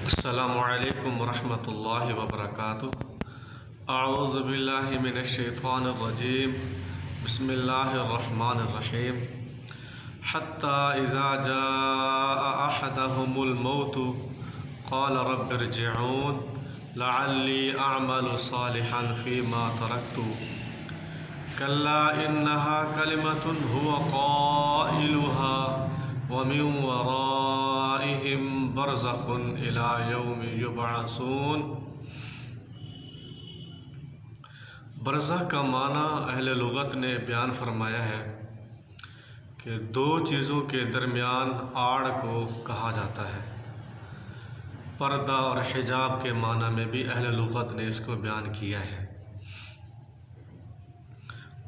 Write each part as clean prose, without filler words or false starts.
السلام علیکم ورحمۃ اللہ وبرکاتہ۔ اعوذ باللہ من الشیطان الرجیم، بسم اللہ الرحمن الرحیم۔ حتی اذا جاء احدهم الموت قال رب ارجعون لعلی اعمل صالحا فیما ترکت کلا انها کلمۃ هو قائلها ومن ورائهم برزخ الى یوم یبعثون۔ برزخ کا معنی اہل لغت نے بیان فرمایا ہے کہ دو چیزوں کے درمیان آڑ کو کہا جاتا ہے۔ پردہ اور حجاب کے معنی میں بھی اہل لغت نے اس کو بیان کیا ہے،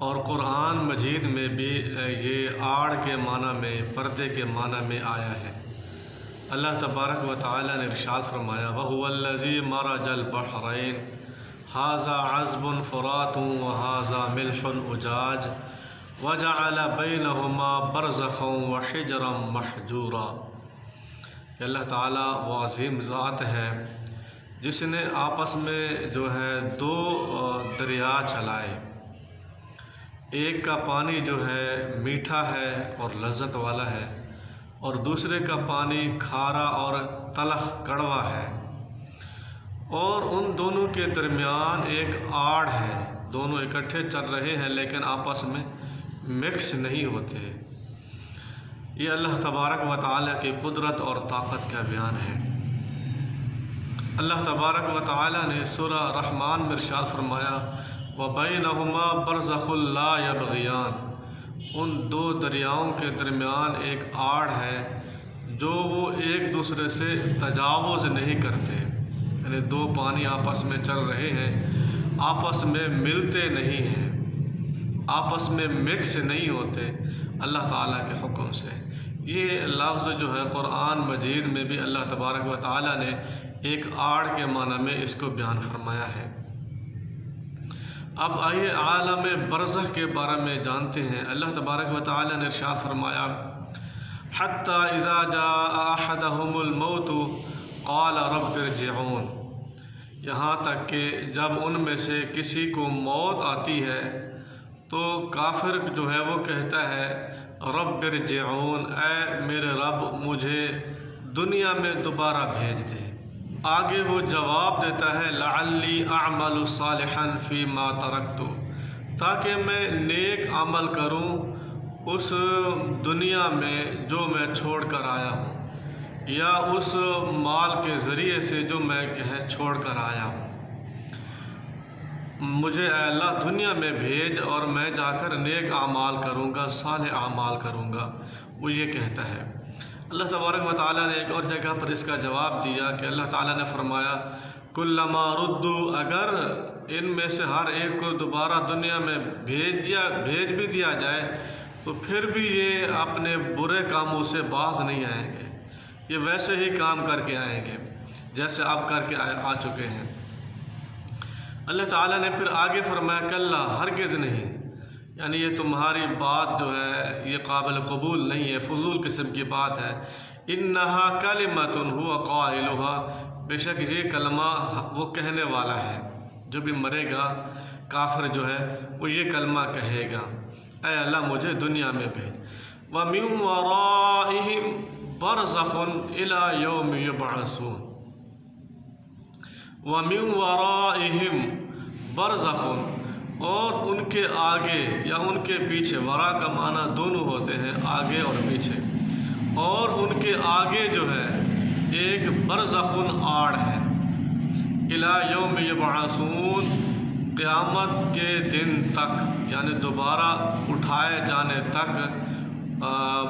اور قرآن مجید میں بھی یہ آڑ کے معنی میں، پردے کے معنی میں آیا ہے۔ اللہ تبارک و تعالی نے ارشاد فرمایا وَهُوَ الَّذِي مَرَجَ الْبَحْرَيْنِ هَذَا عَذْبٌ فُرَاتٌ وَهَذَا مِلْحٌ أُجَاجٌ وَجَعَلَ بَيْنَهُمَا بَرْزَخًا وَحِجْرًا مَحْجُورًا۔ کہ اللہ تعالیٰ وہ عظیم ذات ہے جس نے آپس میں جو ہے دو دریا چلائے، ایک کا پانی جو ہے میٹھا ہے اور لذت والا ہے، اور دوسرے کا پانی کھارا اور تلخ کڑوا ہے، اور ان دونوں کے درمیان ایک آڑ ہے۔ دونوں اکٹھے چل رہے ہیں لیکن آپس میں مکس نہیں ہوتے۔ یہ اللہ تبارک و تعالیٰ کی قدرت اور طاقت کا بیان ہے۔ اللہ تبارک و تعالیٰ نے سورہ رحمان میں ارشاد فرمایا وَبَيْنَهُمَا بَرْزَخٌ لَا يَبْغِيَانِ۔ ان دو دریاؤں کے درمیان ایک آڑ ہے جو وہ ایک دوسرے سے تجاوز نہیں کرتے، یعنی دو پانی آپس میں چل رہے ہیں، آپس میں ملتے نہیں ہیں، آپس میں مکس نہیں ہوتے اللہ تعالیٰ کے حکم سے۔ یہ لفظ جو ہے قرآن مجید میں بھی اللہ تبارک و تعالیٰ نے ایک آڑ کے معنی میں اس کو بیان فرمایا ہے۔ اب آئیے عالم برزخ کے بارے میں جانتے ہیں۔ اللہ تبارک و تعالیٰ نے ارشاد فرمایا حتی اذا جاء احدهم الموت قال رب ارجعون، یہاں تک کہ جب ان میں سے کسی کو موت آتی ہے تو کافر جو ہے وہ کہتا ہے رب ارجعون، اے میرے رب مجھے دنیا میں دوبارہ بھیج دے۔ آگے وہ جواب دیتا ہے لعلی اعمل صالحا فیما ترکت، تاکہ میں نیک عمل کروں اس دنیا میں جو میں چھوڑ کر آیا ہوں، یا اس مال کے ذریعے سے جو میں چھوڑ کر آیا ہوں۔ مجھے اے اللہ دنیا میں بھیج اور میں جا کر نیک اعمال کروں گا، صالح اعمال کروں گا، وہ یہ کہتا ہے۔ اللہ تبارک و تعالیٰ نے ایک اور جگہ پر اس کا جواب دیا کہ اللہ تعالیٰ نے فرمایا کلما ردو، اگر ان میں سے ہر ایک کو دوبارہ دنیا میں بھیج بھی دیا جائے تو پھر بھی یہ اپنے برے کاموں سے باز نہیں آئیں گے، یہ ویسے ہی کام کر کے آئیں گے جیسے اب کر کے آ چکے ہیں۔ اللہ تعالیٰ نے پھر آگے فرمایا کلا، ہرگز نہیں، یعنی یہ تمہاری بات جو ہے یہ قابل قبول نہیں ہے، فضول قسم کی بات ہے۔ انہا کلمۃ ہوا قائلها، بے شک یہ کلمہ وہ کہنے والا ہے، جو بھی مرے گا کافر جو ہے وہ یہ کلمہ کہے گا اے اللہ مجھے دنیا میں بھیج۔ وَمِن وَرَائِهِمْ بَرْزَخٌ إِلَى يَوْمِ يُبْعَثُونَ۔ وَمِن وَرَائِهِمْ بَرْزَخٌ، اور ان کے آگے یا ان کے پیچھے، ورا کا معنی دونوں ہوتے ہیں، آگے اور پیچھے، اور ان کے آگے جو ہے ایک برزخ آڑ ہے، الی یوم یبعثون، قیامت کے دن تک، یعنی دوبارہ اٹھائے جانے تک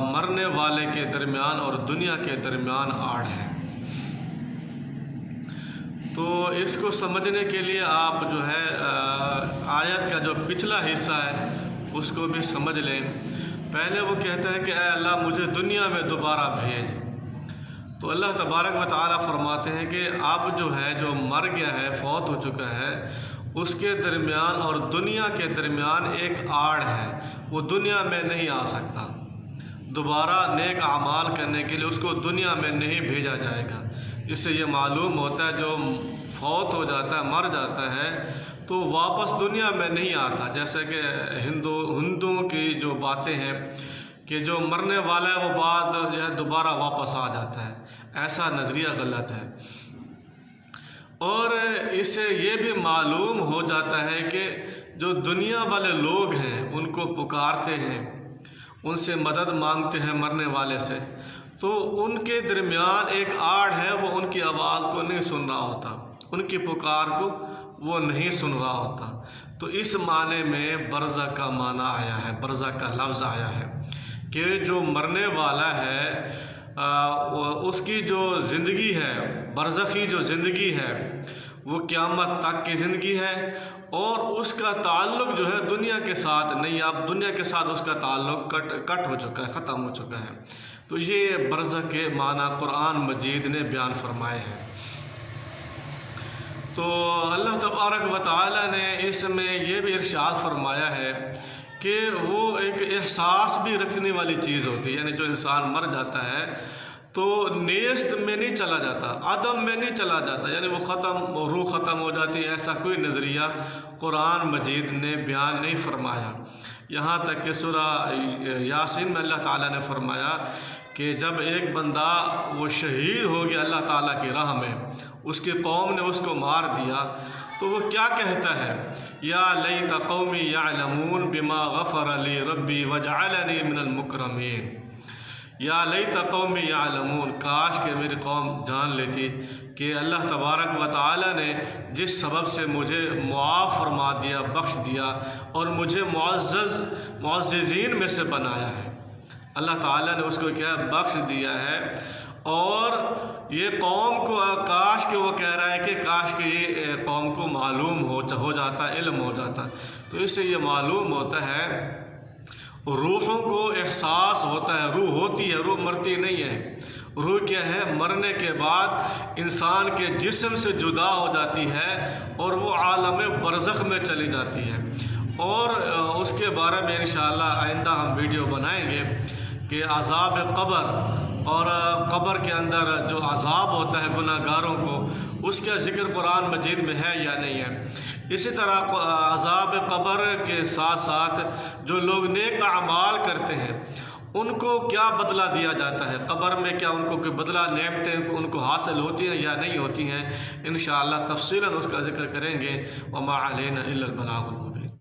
مرنے والے کے درمیان اور دنیا کے درمیان آڑ ہے۔ تو اس کو سمجھنے کے لیے آپ جو ہے آیت کا جو پچھلا حصہ ہے اس کو بھی سمجھ لیں۔ پہلے وہ کہتا ہے کہ اے اللہ مجھے دنیا میں دوبارہ بھیج، تو اللہ تبارک و تعالیٰ فرماتے ہیں کہ اب جو ہے جو مر گیا ہے، فوت ہو چکا ہے، اس کے درمیان اور دنیا کے درمیان ایک آڑ ہے، وہ دنیا میں نہیں آ سکتا، دوبارہ نیک اعمال کرنے کے لیے اس کو دنیا میں نہیں بھیجا جائے گا۔ اس سے یہ معلوم ہوتا ہے جو فوت ہو جاتا ہے، مر جاتا ہے، تو واپس دنیا میں نہیں آتا. جیسے کہ ہندوؤں کی جو باتیں ہیں کہ جو مرنے والا ہے وہ بعد جو ہے دوبارہ واپس آ جاتا ہے، ایسا نظریہ غلط ہے. اور اس سے یہ بھی معلوم ہو جاتا ہے کہ جو دنیا والے لوگ ہیں ان کو پکارتے ہیں، ان سے مدد مانگتے ہیں مرنے والے سے، تو ان کے درمیان ایک آڑ ہے، وہ ان کی آواز کو نہیں سن رہا ہوتا، ان کی پکار کو وہ نہیں سن رہا ہوتا. تو اس معنی میں برزخ کا معنی آیا ہے، برزخ کا لفظ آیا ہے کہ جو مرنے والا ہے اس کی جو زندگی ہے، برزخی جو زندگی ہے وہ قیامت تک کی زندگی ہے، اور اس کا تعلق جو ہے دنیا کے ساتھ نہیں، اب دنیا کے ساتھ اس کا تعلق کٹ ہو چکا ہے، ختم ہو چکا ہے. تو یہ برزخ کے معنی قرآن مجید نے بیان فرمائے ہیں. تو اللہ تبارک و تعالی نے اس میں یہ بھی ارشاد فرمایا ہے کہ وہ ایک احساس بھی رکھنے والی چیز ہوتی ہے، یعنی جو انسان مر جاتا ہے تو نیست میں نہیں چلا جاتا، عدم میں نہیں چلا جاتا، یعنی وہ روح ختم ہو جاتی ہے، ایسا کوئی نظریہ قرآن مجید نے بیان نہیں فرمایا. یہاں تک کہ سورہ یاسین میں اللہ تعالیٰ نے فرمایا کہ جب ایک بندہ وہ شہید ہو گیا اللہ تعالیٰ کی راہ میں، اس کی قوم نے اس کو مار دیا، تو وہ کیا کہتا ہے؟ یا لیت قومی یعلمون بما غفر لی ربی وجعلنی من المکرمین. یا لیت قومی یعلمون، کاش کہ میری قوم جان لیتی کہ اللہ تبارک و تعالی نے جس سبب سے مجھے معاف فرما دیا، بخش دیا، اور مجھے معززین میں سے بنایا ہے. اللہ تعالیٰ نے اس کو کیا بخش دیا ہے. اور یہ قوم کو کاش کہ وہ کہہ رہا ہے کہ کاش کہ یہ قوم کو معلوم ہو جاتا، علم ہو جاتا. تو اس سے یہ معلوم ہوتا ہے روحوں کو احساس ہوتا ہے، روح ہوتی ہے، روح مرتی نہیں ہے. روح کیا ہے؟ مرنے کے بعد انسان کے جسم سے جدا ہو جاتی ہے اور وہ عالم برزخ میں چلی جاتی ہے. اور اس کے بارے میں انشاءاللہ آئندہ ہم ویڈیو بنائیں گے کہ عذاب قبر اور قبر کے اندر جو عذاب ہوتا ہے گناہ گاروں کو، اس کا ذکر قرآن مجید میں ہے یا نہیں ہے. اسی طرح عذاب قبر کے ساتھ ساتھ جو لوگ نیک اعمال کرتے ہیں ان کو کیا بدلہ دیا جاتا ہے، قبر میں کیا ان کو کوئی بدلہ نعمتیں ان کو حاصل ہوتی ہیں یا نہیں ہوتی ہیں، انشاءاللہ تفصیلاً اس کا ذکر کریں گے. وما علینا الا البلاغ.